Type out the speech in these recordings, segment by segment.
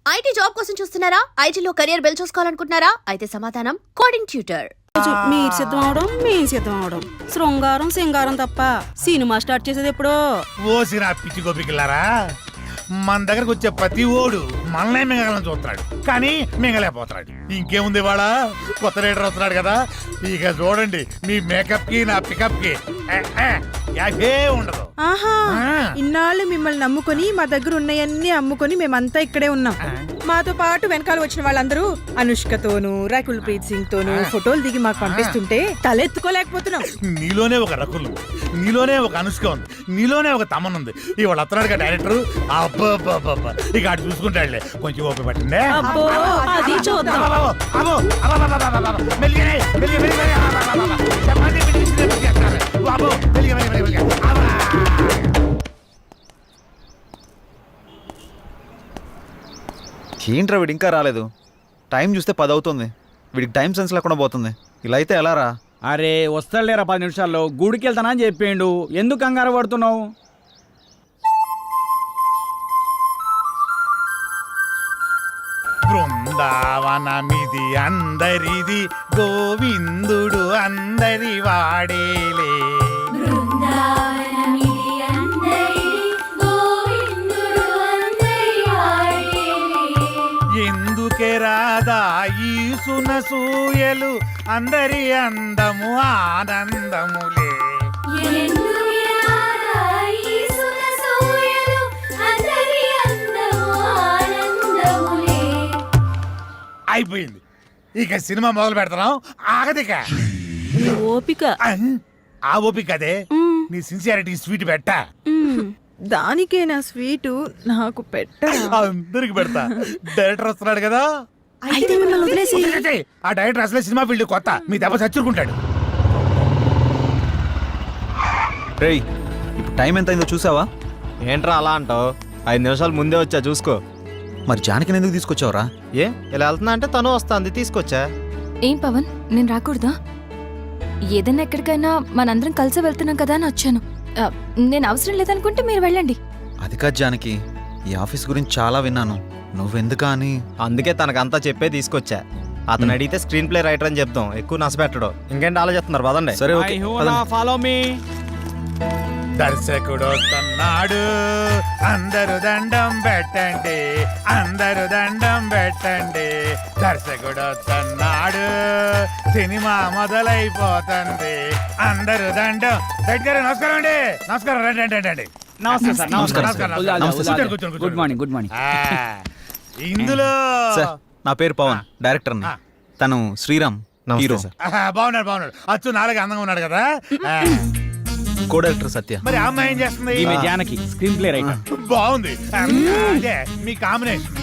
IT job కోసం చూస్తున్నారా? ఐటీలో కెరియర్ బిల్డ్ చూసుకోవాలనుకుంటున్నారా? అయితే సమాధానం కోడింగ్ ట్యూటర్. మీరు సిద్ధం అవడం మేము సిద్ధం అవడం శృంగారం సింగారం తప్ప సినిమా స్టార్ట్ చేసేది ఎప్పుడో. ఓసిరా పిచ్చి గోపికిల్లారా, మన దగ్గరకు వచ్చే ప్రతి ఓడు మనల్నే మింగలని చూస్తున్నాడు, కానీ మింగలేకపోతున్నాడు. ఇంకేముంది వాళ్ళ కొత్త రైడర్ వస్తున్నాడు కదా, ఇక చూడండి మీ మేకప్ కి నా పికప్ కి యాభే ఉండదు. ఆహా, ఇన్నాళ్ళు మిమ్మల్ని నమ్ముకొని మా దగ్గర ఉన్నాయన్నీ అమ్ముకొని మేమంతా ఇక్కడే ఉన్నాం. మాతో పాటు వెనకాల వచ్చిన వాళ్ళందరూ అనుష్కతోనూ రకుల్ ప్రీత్ సింగ్ తోనూ ఫోటోలు దిగి మాకు పంపిస్తుంటే తలెత్తుకోలేకపోతున్నాం. నీలోనే ఒక రకుల్ ఉంది, నీలోనే ఒక అనుష్క ఉంది, నీలోనే ఒక తమన్ ఉంది. ఇవాళ వస్తున్నాడు డైరెక్టర్, అబ్బా ఇక అటు చూసుకుంటాడులే, కొంచెం ఓపిక పట్టిందే. అబ్బో అది చూద్దాం. ఏంట్రా వీడు ఇంకా రాలేదు? టైం చూస్తే 10 అవుతుంది. వీడికి టైం సెన్స్ లేకుండా పోతుంది. ఇలా అయితే ఎలా రా? అరే వస్తాడులేరా 10 నిమిషాల్లో. గుడికి వెళ్తానా అని చెప్పిండు, ఎందుకు కంగారు పడుతున్నావు? బృందావనమిది అందరిది, గోవిందుడు అందరి వాడేలే. ఎందుకే రాదా ఈ సునసూయలు, అందరి అందము ఆనందములే. అయిపోయింది, ఇక సినిమా మొదలు పెడతాం. ఆగదిక ఓపిక. ఆ ఓపిక అదే, నీ సిన్సియారిటీ స్వీట్ పెట్టా. దానికే నా స్వీటు నాకు పెట్ట. అందరికి పెడతా. డైరెక్టర్ వస్తున్నాడు కదా, అయితే మిమ్మల్ని వదిలేసి ఆ డైరెక్టర్ అసలే సినిమా ఫీల్డ్ కొత్త, మీ దెబ్బ చచ్చుకుంటాడు. రేయ్, ఇప్పుడు టైం ఎంత అయిందో చూసావా? ఏంట్రా అలా అంటావు? 5 నిమిషాలు ముందే వచ్చా, చూసుకో. మరి జానకిని ఎందుకు తీసుకొచ్చావురా? ఏ ఇలా వెళ్తున్నా అంటే తను వస్తుంది, తీసుకొచ్చా. ఏం పవన్, నేను రాకూడదా? ఏదైనా ఎక్కడికైనా మనందరం కలిసి వెళ్తున్నాం కదా అని వచ్చాను. నేను అవసరం లేదనుకుంటే మీరు వెళ్ళండి. అది కాదు జానకి, ఈ ఆఫీస్ గురించి చాలా విన్నాను, నువ్వెందుకా అని. అందుకే తనకంతా చెప్పే తీసుకొచ్చా. అతను అడిగితే స్క్రీన్ ప్లే రైటర్ అని చెప్తాం, ఎక్కువ నష్టపెట్టడు. ఇంకేంటి ఆలోచిస్తున్నారు? పదండి. సరే ఓకే, ఫాలో మీ. దర్శకుడు వస్తున్నాడు, అందరు దండం పెట్టండి, అందరు దండం పెట్టండి. దర్శకుడు వస్తున్నాడు, సినిమా మొదలైపోతుంది, అందరు దండం. దగ్గర నమస్కారం అండి. నమస్కారం, రండి రండి రండి. నమస్తే సార్. నమస్కారం. Good morning, good morning. ఇందులో సార్, నా పేరు పవన్, డైరెక్టర్. తను శ్రీరామ్, హీరో. బాగున్నాడు బాగున్నాడు, అచ్చు నాలుగు అందంగా ఉన్నాడు కదా. కో డైరెక్టర్ సత్య. మరి ఆ అమ్మాయి ఏం చేస్తుంది? ఈమె జానకి, స్క్రీన్ ప్లే రైటర్. బాగుంది, అదే మీ కాంబినేషన్.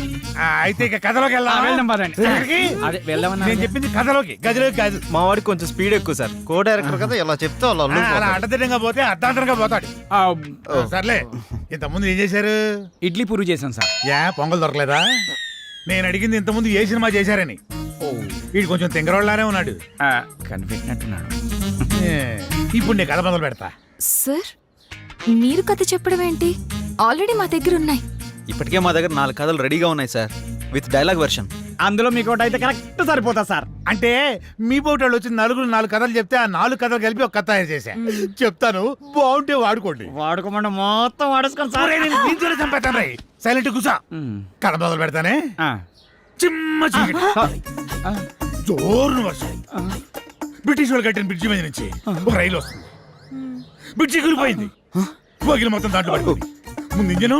అయితే ఇక కథలోకి వెళ్దాం పదండి. ఎక్కడికి? అదే వెళ్దామన్నా. నేను చెప్పింది కథలోకి, గదిలోకి కాదు. మా వాడికి కొంచెం స్పీడ్ ఎక్కువ సార్, కో డైరెక్టర్ కదా, ఇలా చెప్తే వాళ్ళు అలా అల్లుకుపోతారు. అడ్డదిడ్డంగా పోతే అర్ధాంతరంగా పోతాడు. సర్లే, ఇంతకుముందు ఏం చేశారు? ఇడ్లీ పూరి చేశాం సార్. పొంగల్ దొరకలేదా? నేను అడిగింది ఇంతకుముందు ఏ సినిమా చేశారని. వీడు కొంచెం తింగరోళ్ళలానే ఉన్నాడు. కనిపెట్టినట్టున్నాడు. ఇప్పుడు నేను కథ మొదలు పెడతా. సార్, మీరు కథ చెప్పడం ఏంటి? ఆల్రెడీ మా దగ్గర ఉన్నాయి. ఇప్పటికే మా దగ్గర 4 కథలు రెడీగా ఉన్నాయి సార్, విత్ డైలాగ్ వెర్షన్. అందులో మీకు ఒకటి అయితే కరెక్ట్ సరిపోతా సార్. అంటే మీ పోటీ వచ్చి 4 కథలు చెప్తే ఆ 4 కథలు కలిపి ఒక కథ తయారు చేశా. చెప్తాను, బాగుంటే వాడుకోండి. వాడుకోమంటే మొత్తం వాడేసుకోండి సార్. దీంతోనే చంపేస్తాను రై. సైలెంట్ కూసా. కథ మొదలు పెడతానే. చిమ్మ చీకటి, జోరున వర్షం. బ్రిటిష్ వాళ్ళు కట్టిన బ్రిడ్జి మీద నుంచి ఒక రైలు వస్తుంది. బ్రిడ్జి కూలిపోయింది, బోగిలు మొత్తం దాంట్లో పడిపోయింది. ముందు ఇంజను,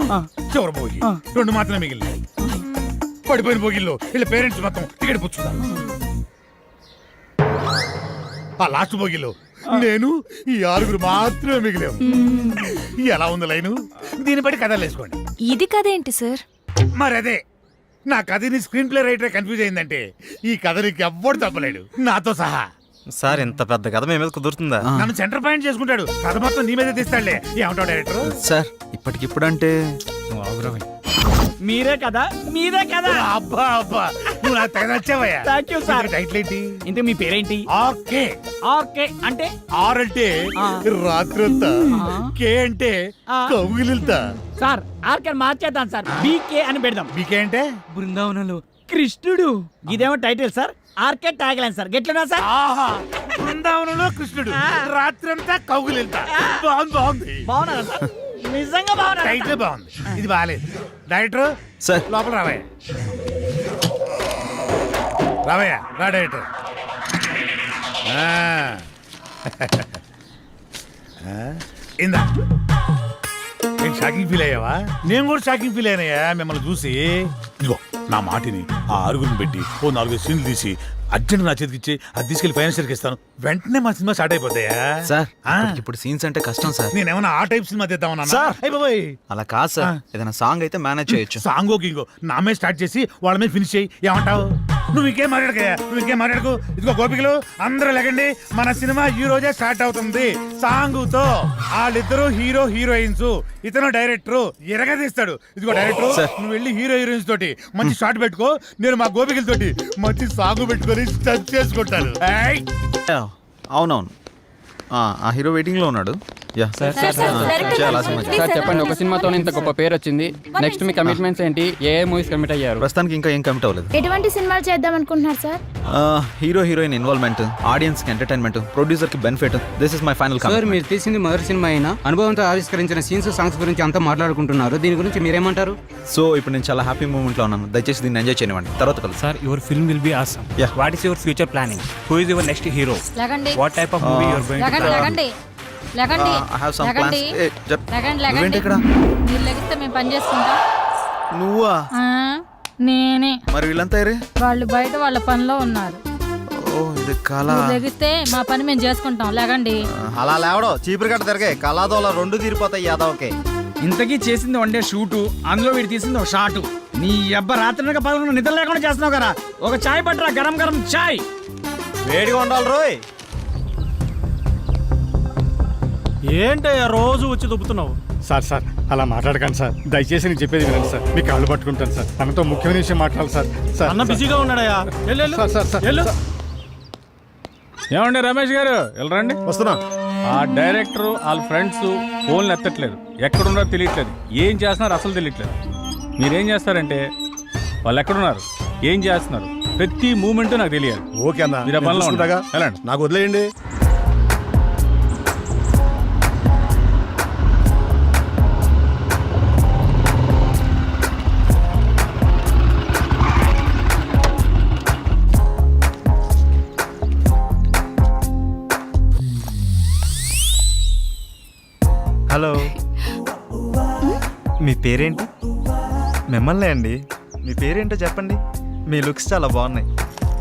చివరి బోగి, 2 మాత్రమే మిగిలినాయి. పడిపోయిన బోగిల్లో వీళ్ళ పేరెంట్స్ మొత్తం టికెట్ పుచ్చుతారు. ఆ లాస్ట్ బోగిలో నేను, ఈ 6 మాత్రమే మిగిలాము. ఎలా ఉంది లైను? దీన్ని బట్టి కథలు వేసుకోండి. ఇది కథ ఏంటి సార్? మరి అదే, నా కథని స్క్రీన్ ప్లే రైటర్ కన్ఫ్యూజ్ అయిందంటే ఈ కథ నీకు ఎవ్వడు తప్పలేడు, నాతో సహా. సార్ ఇంత పెద్ద కథ మీ మీద కుదురుతుందా? నన్ను సెంటర్ పాయింట్ చేసుకుంటాడు, కథ మొత్తం నీ మీద తీస్తాడులే. ఏమంటావు డైరెక్టర్? సార్, ఇప్పటికిప్పుడు అంటే మీరే కదా, మీరే కదా. అబ్బా అబ్బా, నువ్వు నాకు తెగ నచ్చావయ్యా. Thank you, sir. ఇంతకీ టైటిల్ ఏంటి? ఇంత మీ పేరేంటి? ఆర్కే. ఓకే అంటే ఆర్ అంటే రాత్రంతా, కే అంటే కౌగిలింతా. సార్ ఆర్కే మార్చేద్దాం సార్, బీకే అని పెడదాం. బీకే అంటే బృందావనంలో కృష్ణుడు. ఇదేమో title sir, RK tagline sir. గెట్లున్నా సార్? ఆహా, బృందావనంలో కృష్ణుడు, రాత్రంతా కౌగిలింతా. బాగుంది. బాగున్నారా సార్? నిజంగా బాగున్నా. టైటిల్ బాగుంది, ఇది బాగాలేదు. డైరెక్టర్ సార్ లోపల రావయ్య. రావయ్య, రా డైరెక్టర్. ఇందా నేను షాకింగ్ ఫీల్ అయ్యావా? నేను కూడా షాకింగ్ ఫీల్ అయినాయా మిమ్మల్ని చూసి. ఇదిగో నా మాటిని ఆ ఆరుగురిని పెట్టి ఓ 4 సీన్లు తీసి అర్జెంట్ నా చేతికి ఇచ్చి అది తీసుకెళ్లి ఫైనాన్షియల్కి ఇస్తాను. వెంటనే మా సినిమా స్టార్ట్ అయిపోతాయా? సార్ ఆ. ఇప్పుడు సీన్స్ అంటే కష్టం సార్. నేనేమన్నా ఆ టైప్ సినిమా తీద్దామన్నా? సార్. అయిపోయి అలా కాదు సార్, ఏదైనా సాంగ్ అయితే మేనేజ్ చేయొచ్చు. సాంగో గింగో నా మీద స్టార్ట్ చేసి వాళ్ళ మీద ఫినిష్ చేయి. ఏమంటావు? నువ్వు ఇంకేం మాట్లాడకయ్యా, నువ్వు ఇంకేం మాట్లాడకు. ఇదిగో గోపికలు అందరూ లేకండి, మన సినిమా ఈ రోజే స్టార్ట్ అవుతుంది సాంగుతో. వాళ్ళిద్దరూ హీరో హీరోయిన్స్, ఇతను డైరెక్టర్ ఎరగదీస్తాడు. ఇదిగో డైరెక్టర్, నువ్వు వెళ్ళి హీరో హీరోయిన్స్ తోటి మంచి షాట్ పెట్టుకో, నేను మా గోపికల తోటి మంచి సాంగ్ పెట్టుకొని స్టచ్ చేసుకుంటాను. ఏయ్! అవునవును, ఆ హీరో వెయిటింగ్ లో ఉన్నాడు. యా సార్, చేయాలా సినిమా చేయాలి. సార్ చెప్పండి, ఒక సినిమాతో ఇంత గొప్ప పేరు వచ్చింది, నెక్స్ట్ మీ కమిట్మెంట్స్ ఏంటి? ఏ మూవీస్ కమిట్ అయ్యారు? ప్రస్తుతానికి ఇంకా ఏం కమిట్ అవ్వలేదు. ఎటువంటి సినిమాలు చేద్దాం అనుకుంటున్నారు sir? Hero heroine involvement, audience కి ఎంటర్టైన్మెంట్, ప్రొడ్యూసర్ కి benefit. This is my final sir మీరు తీసింది మొదటి సినిమా అయినా అనుభవంతో ఆవిష్కరించిన సీన్స్ సాంగ్స్ గురించి అంతా మాట్లాడుకుంటున్నారు, దీని గురించి మీరేమంటారు? సో ఇప్పుడు నేను చాలా హ్యాపీ మూమెంట్ లో ఉన్నాను, దయచేసి దీన్ని ఎంజాయ్ చేయనివ్వండి. తర్వాత కలుసు. Sir, your film will be awesome. Yeah. What is your future planning? Who is your next hero? లగండి What type of movie you are going to plan? లగండి లగండి I have some plans. లగండి నువ్వేంటి ఇక్కడ? మీరు లెగిస్తే మేము పని చేసుకుంటాం. నువ్వా? నేనే. మరి వీళ్ళంతా ఏరే? వాళ్ళు బయట వాళ్ళ పనిలో ఉన్నారు. ఓ ఇది కళ. లెగిస్తే మా పని మేము చేసుకుంటాం. లగండి. అలా లేవడో చీపురు కట్ట తిరగే కళాదోళ 2 తీరిపోతాయి యాదవ్కే. ఇంతకీ చేసింది 1 డే షూటు, అందులో వీడు తీసింది ఒక షాటు. నీ అబ్బ రాత్రి 11 నిద్ర లేకుండా చేస్తున్నావు కదా. ఒక చాయ్ పట్టరా, గరం గరం చాయ్. వేడిగా ఉండాలి రోయ్. ఏంటయ్యా రోజు వచ్చి దుబ్బుతున్నావు? సార్ సార్ అలా మాట్లాడకండి సార్, దయచేసి నేను చెప్పేది వినండి సార్, మీ కాళ్ళు పట్టుకుంటాను సార్, తనతో ముఖ్యమైన విషయం మాట్లాడాలి సార్. సార్ అన్న బిజీగా ఉన్నాడయ్యా. సార్ సార్ సార్ వెళ్ళు. ఏమండి రమేష్ గారు, వెళ్ళరండి. వస్తున్నా. ఆ డైరెక్టర్ వాళ్ళ ఫ్రెండ్స్ ఫోన్లు ఎత్తట్లేదు, ఎక్కడున్నారో తెలియట్లేదు, ఏం చేస్తున్నారు అసలు తెలియట్లేదు. మీరేం చేస్తారంటే వాళ్ళు ఎక్కడున్నారు, ఏం చేస్తున్నారు, ప్రతి మూమెంట్ నాకు తెలియాలి. ఓకే అన్న, మీరు ఆ పనిలో నేను ఉండండి. చూసుకుంటాగా. వెళ్ళండి. నాకు వదిలేయండి. హలో, మీ పేరేంటి? మిమ్మల్ని అండి. మీ పేరేంటో చెప్పండి. మీ లుక్స్ చాలా బాగున్నాయి.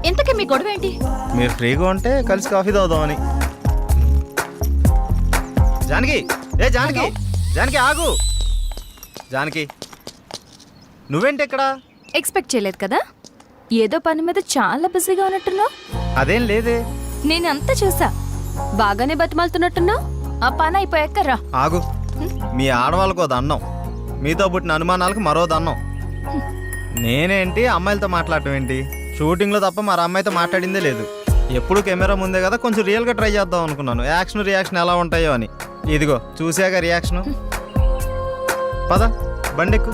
ఇంతకీ మీ గొడవ ఏంటి? మీరు ఫ్రీగా ఉంటే కలిసి కాఫీ తాగుదామని. జానకి, ఏ జానకి, జానకి ఆగు. జానకి, నువ్వేంటి ఇక్కడ? ఎక్స్పెక్ట్ చేయలేదు కదా, ఏదో పని మీద చాలా బిజీగా ఉన్నట్టున్నావు. అదేం లేదే. నేను అంతా చూసా, బాగానే బతిమాలుతున్నట్టున్నావు. ఆ పని అయిపోయాక రా. ఆగు. మీ ఆడవాళ్ళకు ఓ దండం, మీతో పుట్టిన అనుమానాలకు మరో దండం. నేనేంటి అమ్మాయిలతో మాట్లాడటం ఏంటి? షూటింగ్లో తప్ప మరి అమ్మాయితో మాట్లాడిందే లేదు. ఎప్పుడు కెమెరా ముందే కదా, కొంచెం రియల్గా ట్రై చేద్దాం అనుకున్నాను. యాక్షన్ రియాక్షన్ ఎలా ఉంటాయో అని. ఇదిగో చూసాక రియాక్షను. పద బండెక్కు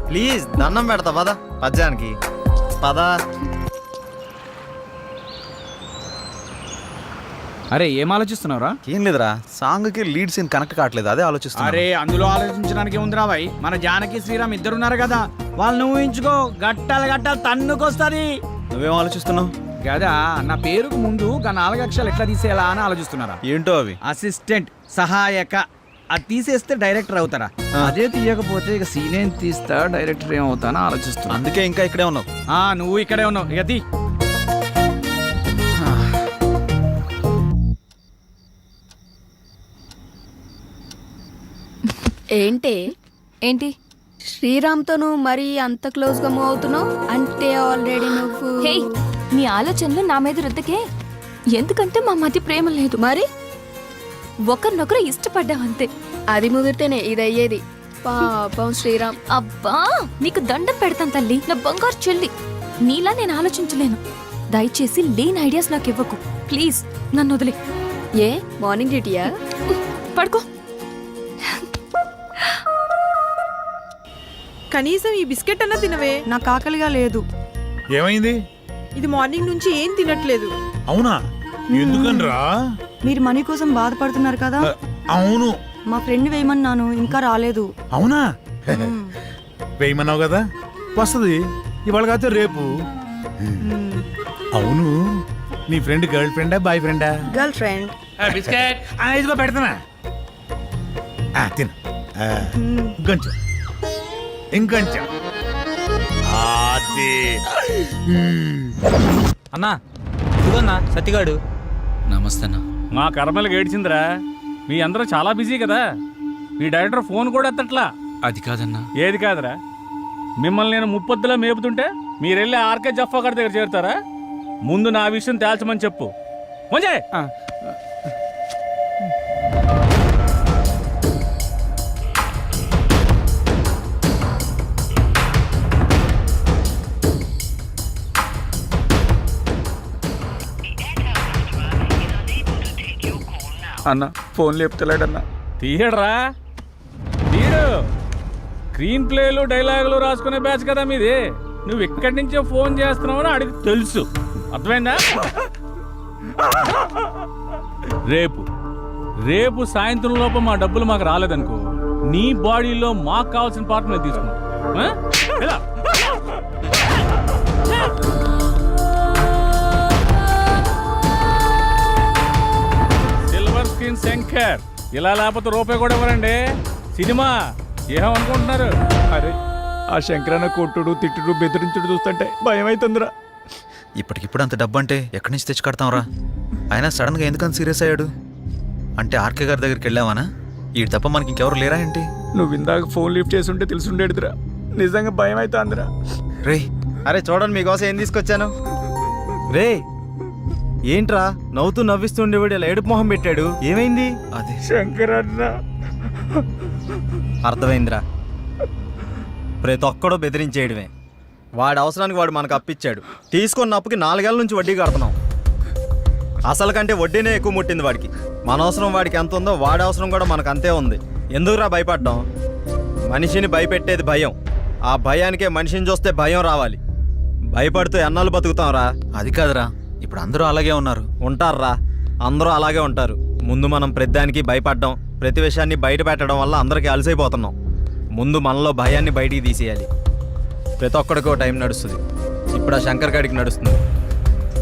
ప్లీజ్, దండం పెడతా పద. పద్యానికి పద. అరే ఏం ఆలోచిస్తున్నావురా? ఏం లేదురా, సాంగ్ కి లీడ్ సీన్ కనెక్ట్ కావట్లేదు, అదే ఆలోచిస్తున్నా. అరే అందులో ఆలోచించడానికి ఉందిరా భాయ్, మన జానకి శ్రీరామ్ ఇద్దరున్నారు కదా, వాళ్ళని ఊహించుకో. గట్టాలు గట్టాలు తన్నుకొస్తుంది. నువ్వేం ఆలోచిస్తున్నావు? కదా నా పేరుకు ముందు 4 అక్షరాలు ఎట్లా తీసేయాలా అని ఆలోచిస్తున్నారా? ఏంటో అవి? అసిస్టెంట్, సహాయక. అది తీసేస్తే డైరెక్టర్ అవుతారా? అదే తీయకపోతే ఇక సీన్ ఏం తీస్తా, డైరెక్టర్ ఏమవుతానో ఆలోచిస్తున్నా. అందుకే ఇంకా ఇక్కడే ఉన్నావు. నువ్వు ఇక్కడే ఉన్నావు, ఇక తీ. ఏంటి ఏంటి శ్రీరామ్తో నువ్వు మరీ అంత క్లోజ్ గా మూవ్ అవుతున్నావు? అంటే ఆల్రెడీ నువ్వు హే, నీ ఆలోచనలు నా మీద రుద్దకే. ఎందుకంటే మా మధ్య ప్రేమ లేదు, మరి ఒకరినొకరు ఇష్టపడ్డాం అంతే. అది ముదిరితేనే ఇది అయ్యేది. పాపం శ్రీరామ్. అబ్బా నీకు దండం పెడతాను తల్లి, నా బంగారు చెల్లి. నీలా నేను ఆలోచించలేను. దయచేసి లేని ఐడియాస్ నాకు ఇవ్వకు ప్లీజ్. నన్ను వదిలే. ఏ మార్నింగ్ డ్యూటీయా? పడుకో. కనీసం ఈ బిస్కెట్ అన్నా తినవే. నాకు ఆకలిగా లేదు. ఏమైంది? ఇది మార్నింగ్ నుంచి ఏం తినట్లేదు. అవునా? ఎందుకనరా? మీరు మనీ కోసం బాధపడుతున్నారు కదా, అవును. మా ఫ్రెండ్ వేయమన్నాను, ఇంకా రాలేదు. అవునా? వేయమన్నావు కదా, వస్తుంది ఇవాళ కాదు రేపు. అవును, నీ ఫ్రెండ్ గర్ల్ ఫ్రెండా బాయ్ ఫ్రెండా? Girl friend. బిస్కెట్ ఇదిగో పెడతానా, తిను. ఇంకొంచెం ఇంకొంచెం. అన్నా ఇదిగోన్నా సత్తిగాడు. నమస్తే అన్న. మా కర్మలకు ఏడ్చిందిరా. మీ అందరూ చాలా బిజీ కదా, మీ డైరెక్టర్ ఫోన్ కూడా ఎత్తట్లా. అది కాదన్నా. ఏది కాదురా? మిమ్మల్ని నేను ముప్పొద్దులా మేపుతుంటే మీరెళ్ళి ఆర్కే జఫా గారి దగ్గర చేరుతారా? ముందు నా విషయం తేల్చమని చెప్పు. మంచి అన్న ఫోన్ లేపుతలేడన్నా. తీయడరా, తీయడు. స్క్రీన్ ప్లేలు డైలాగులు రాసుకునే బ్యాచ్ కదా మీది. నువ్వు ఇక్కడి నుంచే ఫోన్ చేస్తున్నావని అడిగి తెలుసు. అర్థమైందా? రేపు రేపు సాయంత్రం లోపు మా డబ్బులు మాకు రాలేదనుకో, నీ బాడీలో మాకు కావాల్సిన పార్ట్ నేను తీసుకుంటా. Silver screen Shankar. ఇలా లేకపోతే రూపాయి కూడా ఇవ్వరండి. సినిమా ఏమనుకుంటున్నారు? అరే ఆ శంకరన్న కొట్టుడు తిట్టుడు బెదిరించుడు చూస్తుంటే భయం అవుతుందిరా. ఇప్పటికిప్పుడు అంత డబ్బు అంటే ఎక్కడి నుంచి తెచ్చి కడతాంరా? ఆయన సడన్గా ఎందుకని సీరియస్ అయ్యాడు? అంటే ఆర్కే గారి దగ్గరికి వెళ్ళావానా? ఈ తప్ప మనకి ఇంకెవరు లేరా ఏంటి? నువ్వు ఇందాక ఫోన్ లిఫ్ట్ చేసి ఉంటే తెలుసుండేదిరా. నిజంగా భయం అవుతుందిరా. రే అరే చూడండి మీకోసం ఏం తీసుకొచ్చాను. రే ఏంట్రా నవ్వుతూ నవ్విస్తూ ఉండేవాడు ఇలా ఏడుపు మొహం పెట్టాడు, ఏమైంది? అదే శంకరన్న. అర్థమైందిరా, ప్రతి ఒక్కడో బెదిరించేయడమే. వాడి అవసరానికి వాడు మనకు అప్పిచ్చాడు. తీసుకున్న అప్పుకి 4 ఏళ్ళ నుంచి వడ్డీ కడుతున్నాం. అసలు కంటే వడ్డీనే ఎక్కువ ముట్టింది వాడికి. మన అవసరం వాడికి ఎంత ఉందో వాడి అవసరం కూడా మనకు అంతే ఉంది. ఎందుకురా భయపడ్డాం? మనిషిని భయపెట్టేది భయం. ఆ భయానికే మనిషిని చూస్తే భయం రావాలి. భయపడుతూ ఎన్నాళ్ళు బతుకుతాంరా? అది కాదురా, ఇప్పుడు అందరూ అలాగే ఉన్నారు. ఉంటారా, అందరూ అలాగే ఉంటారు. ముందు మనం ప్రతిదానికి భయపడ్డాం, ప్రతి విషయాన్ని బయట పెట్టడం వల్ల అందరికీ అలసైపోతున్నాం. ముందు మనలో భయాన్ని బయటికి తీసేయాలి. ప్రతి ఒక్కడికో టైం నడుస్తుంది. ఇప్పుడు ఆ శంకర్ గాడికి నడుస్తుంది.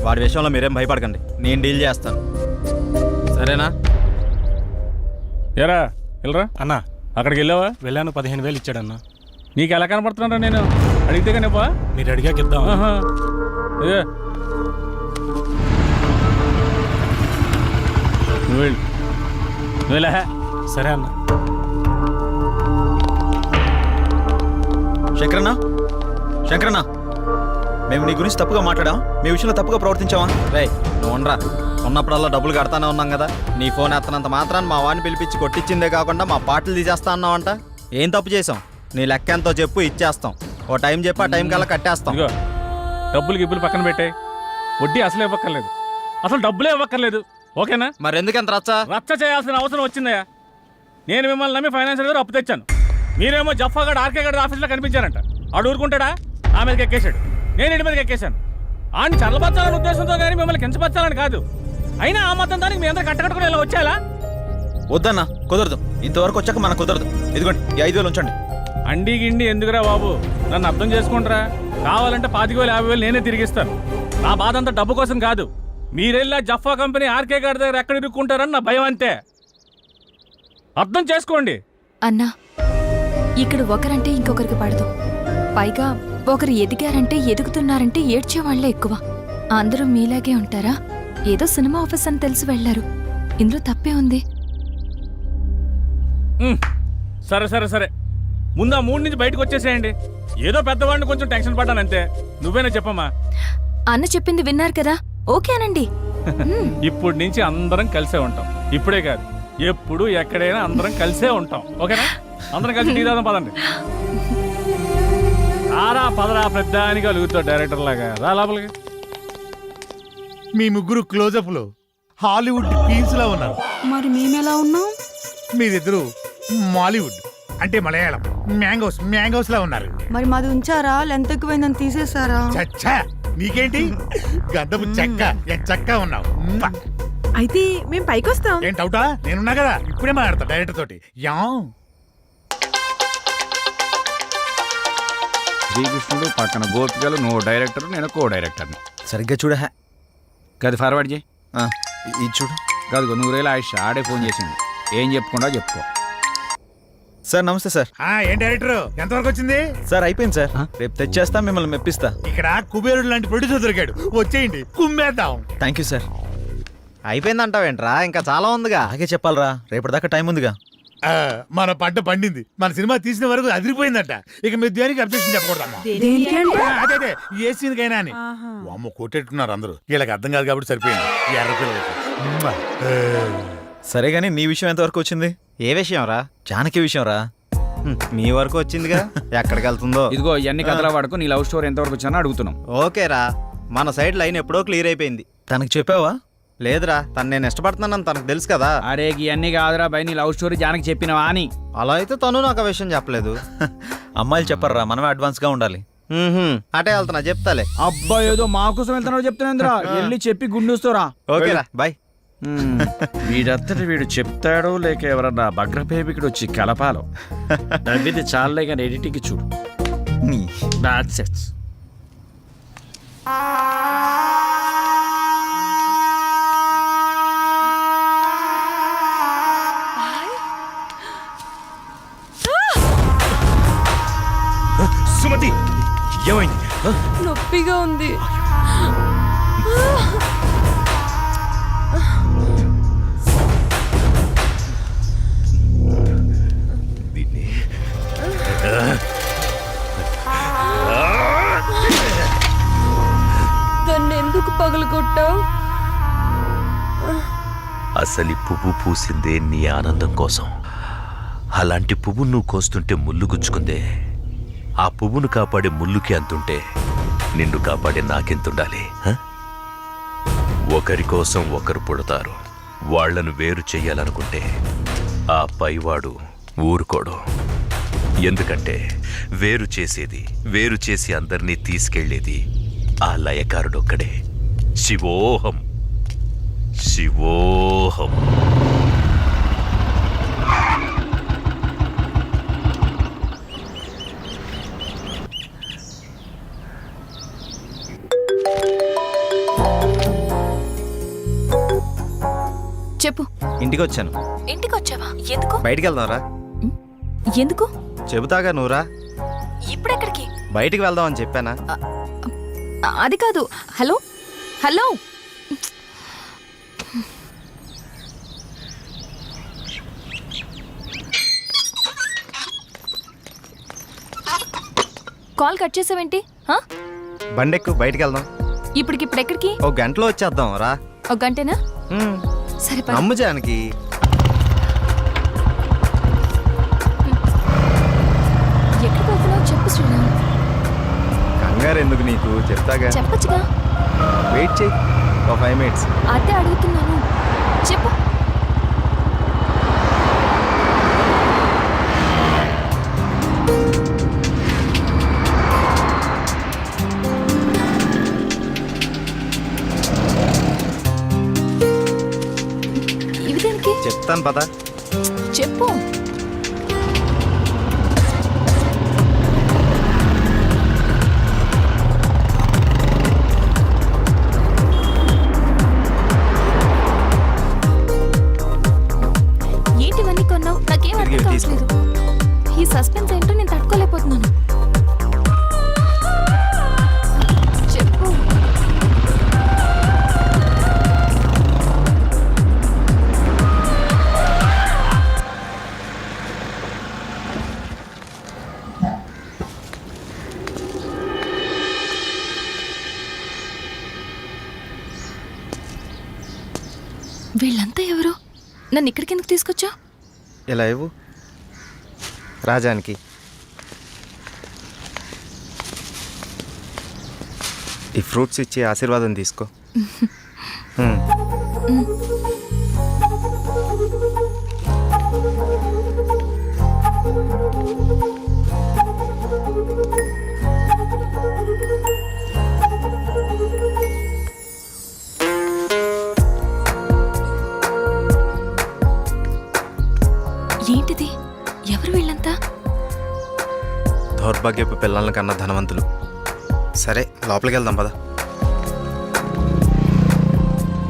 వాడి విషయంలో మీరేం భయపడకండి, నేను డీల్ చేస్తాను. సరేనా? ఏరా వెళ్ళరా అన్నా అక్కడికి వెళ్ళావా? వెళ్ళాను, 15,000 ఇచ్చాడన్నా. నీకు ఎలా కనపడుతున్నారా? నేను అడిగితే కనిపా. మీరు అడిగాక ఇద్దాం. నువ్వు వెళ్ళు, నువ్వు వెళ్ళా. సరే అన్న. శంకరన్న, శంకరన్న, మేము నీ గురించి తప్పుగా మాట్లాడాం, మీ విషయంలో తప్పుగా ప్రవర్తించావా? రే నువ్వు ఉండరా. ఉన్నప్పుడల్లా డబ్బులు కడతానే ఉన్నాం కదా. నీ ఫోన్ ఎత్తనంత మాత్రాన్ని మా వాడిని పిలిపించి కొట్టించిందే కాకుండా మా పాటలు తీసేస్తా అన్నావంట. ఏం తప్పు చేసాం? నీ లెక్క ఎంతో చెప్పు, ఇచ్చేస్తాం. ఓ టైం చెప్పి ఆ టైం కల్లా కట్టేస్తాం. ఇదిగో డబ్బులు గిబ్బులు పక్కన పెట్టాయి. వడ్డీ అసలు ఇవ్వక్కర్లేదు, అసలు డబ్బులే ఇవ్వక్కర్లేదు. ఓకేనా? మరి ఎందుకంత రచ్చ? రచ్చ చేయాల్సిన అవసరం వచ్చిందయ్యా. నేను మిమ్మల్ని నమ్మి ఫైనాన్షియల్ గారు అప్పు తెచ్చాను. మీరేమో జఫాగాడు ఆర్కే గారి ఆఫీస్లో కనిపించారంట. ఆడు ఊరుకుంటాడా? ఆ మీదకి ఎక్కేశాడు, నేను ఇంటి మీదకి ఎక్కేశాను. ఆడిని చల్లబచ్చాలని ఉద్దేశంతో కానీ మిమ్మల్ని కించపరచాలని కాదు. అయినా ఆ మొత్తం దానికి మీ అందరూ కట్టకట్టుకుని ఇలా వచ్చేలా? వద్దన్నా, కుదరదు. ఇంతవరకు వచ్చాక మనకు కుదరదు. ఇదిగోండి ఈ 5,000 ఉంచండి. అండి గిండి ఎందుకురా బాబు? నన్ను అర్థం చేసుకుంటారా? కావాలంటే 25,000 50,000 నేనే తిరిగిస్తాను. నా బాధ అంతా డబ్బు కోసం కాదు. మీరెళ్ళా జఫా కంపెనీ ఆర్కే గారి దగ్గర ఎక్కడ ఇరుక్కుంటారని నా భయం అంతే. అర్థం చేసుకోండి. అన్నా, ఇక్కడ ఒకరంటే ఇంకొకరికి పడదు. పైగా ఒకరు ఎదిగారంటే ఎదుగుతున్నారంటే ఏడ్చేవాళ్లే ఎక్కువ. అందరూ మీలాగే ఉంటారా? ఏదో సినిమా ఆఫీస్ అని తెలిసి వెళ్లారు. ఇందులో తప్పే ఉంది. సరే సరే సరే, ముందు ఆ 3 నుంచి బయటకు వచ్చేసేయండి. ఏదో పెద్దవాడిని కొంచెం టెన్షన్ పడ్డానంతే. నువ్వేనా చెప్పమ్మా? అన్న చెప్పింది విన్నారు కదా, ఓకే అనండి. ఇప్పటి నుంచి అందరం కలిసే ఉంటాం. ఇప్పుడే కాదు, ఎప్పుడు ఎక్కడైనా అందరం కలిసే ఉంటాం. ఓకేనా? అందరం కలిసి టీ తాగుదాం పదండి. ఆరా పదరా పెద్దానికి అలుగుతావు డైరెక్టర్ లాగా. రా లోపలికి. మీ ముగ్గురు క్లోజప్ లో హాలీవుడ్ క్వీన్స్ లా ఉన్నారు. మరి మేమెలా ఉన్నాం? మీరిద్దరు మాలీవుడ్ అంటే మలయాళం మ్యాంగోస్ లా ఉన్నారు. మరి మాది ఉంచారా? లెంత్ ఎక్కువైందని తీసేసారా? చచ్చా నీకేంటి గద్దపు చెక్క ఉన్నావు. మ్మ్. అయితే మేము పైకొస్తాం. ఏం డౌటా? నేనున్నా కదా, ఇప్పుడే మాట్లాడతా డైరెక్టర్ తోటి. యా శ్రీకృష్ణుడు పక్కన గోపికలు, నువ్వు డైరెక్టర్, నేను కో డైరెక్టర్ని. సరిగ్గా చూడ గది ఫార్వర్డ్ చేయి. ఇది చూడు. కాదు నూరేళ్ళ ఆయుష్ ఆడే ఫోన్ చేసింది. ఏం చెప్పుకుండా చెప్పుకో. సార్ నమస్తే సార్. ఏం డైరెక్టర్ ఎంతవరకు వచ్చింది? సార్ అయిపోయింది సార్. రేపు తెచ్చేస్తా, మిమ్మల్ని మెప్పిస్తా. ఇక్కడ కుబేరుడు లాంటి ప్రొడ్యూసర్ దొరికాడు, వచ్చేయండి కుమ్మేద్దాం. Thank you sir. అయిపోయిందంటావేంట్రా? ఇంకా చాలా ఉందిగా. అలాగే చెప్పాలరా, రేపటిదాకా టైం ఉందిగా. మన పంట పండింది. మన సినిమా తీసిన వరకు అదిరిపోయిందట. ఇక మీరు దేనికి అబ్జెక్షన్ చెప్పకూడదమ్మా. అదే ఏ సీన్ కైనా అని. అమ్మ కొట్టేట్టున్నారు అందరూ. వీళ్ళకి అర్థం కాదు కాబట్టి సరిపోయింది. ఎర్ర పిల్లలకి. సరే గానీ నీ విషయం ఎంతవరకు వచ్చింది? ఏ విషయం రా? జానకి విషయం రా. మీ వరకు వచ్చిందిగా. ఎక్కడికి వెళ్తుందో. ఇదిగో ఇవన్నీ కథల వాడుకో. నీ లవ్ స్టోరీ ఎంతవరకు వచ్చానో అడుగుతున్నాం. ఓకేరా, మన సైడ్ లైన్ ఎప్పుడో క్లియర్ అయిపోయింది. తనకి చెప్పావా? లేదురా, తను నేను ఇష్టపడుతున్నానని తనకు తెలుసు కదా. అరే ఇవన్నీ కాదురా బై, నీ లవ్ స్టోరీ జానకి చెప్పినవా అని. అలా అయితే తను నాకు ఆ విషయం చెప్పలేదు. అమ్మాయిలు చెప్పర్రా, మనమే అడ్వాన్స్ గా ఉండాలి. అటే వెళ్తున్నా, చెప్తాలే. అబ్బా ఏదో మా కోసం వెళ్తున్నావు చెప్తున్నా. వెళ్ళి చెప్పి గుండూస్తోరా. ఓకేరా బాయ్. వీడంతటి వీడు చెప్తాడో లేక ఎవరన్నా భగ్రపేమికుడు వచ్చి కలపాలో. నవ్వింది చాలే కానీ ఎడిటింగ్ చూడు. That's it. సుమతి ఏమైంది? నొప్పిగా ఉంది. దాన్నెందుకు పగలగొట్టావు? అసలు పువ్వు పూసిందే నీ ఆనందం కోసం. అలాంటి పువ్వు నువ్వు కోస్తుంటే ముళ్ళు గుచ్చుకుందే. ఆ పువ్వును కాపాడే ముళ్ళుకి అంతుంటే నిన్ను కాపాడే నాకెంతుండాలి? ఒకరి కోసం ఒకరు పుడతారు. వాళ్లను వేరు చెయ్యాలనుకుంటే ఆ పైవాడు ఊరుకోడు. ఎందుకంటే వేరు చేసి అందరినీ తీసుకెళ్లేది ఆ లయకారుడొక్కడే. శివోహం శివోహం. చెప్పు. ఇంటికి వచ్చాను. ఇంటికి వచ్చావా? ఎందుకు? బయటికి వెళ్దాంరా. ఎందుకు? చెబుతాగా, నువ్వురా. ఇప్పుడెక్కడికి? బయటికి వెళ్దాం అని చెప్పానా? అది కాదు. హలో హలో, కాల్ కట్ చేసావేంటి? బండెక్కు, బయటికి వెళ్దాం. ఇప్పటికిప్పుడు ఎక్కడికి? ఒక గంటలో వచ్చేద్దాం రా. ఒక గంటేనా? సరే పద. నమ్ము జానకి. ఎక్కడికి వెళ్తున్నావు చెప్పు శ్రీరామ్. కంగారు ఎందుకు నీకు, చెప్తాగా. చెప్పచ్చుగా. వెయిట్ చేయి, ఒక 5 minutes. అదే అడుగుతున్నాను, చెప్పు. ఇవి దేనికి? చెప్తాను పద. చెప్పు. ఏంటివన్నీ కొన్నావు? నాకేం అర్థం కావట్లేదు. ఈ సస్పెన్స్ ఏంటో నేను తట్టుకోలేకపోతున్నాను. చెప్పు. వీళ్ళంతా ఎవరు? నన్ను ఇక్కడికి ఎందుకు తీసుకొచ్చా? ఇలా ఇవ్వు. రాజానికి. ఈ ఫ్రూట్స్ ఇచ్చి ఆశీర్వాదం తీసుకో. ఏంటిది? ఎవరు వీళ్ళంతా? దౌర్భాగ్యపు పిల్లల్ని కన్నా ధనవంతులు. సరే లోపలికి వెళ్దాం పద.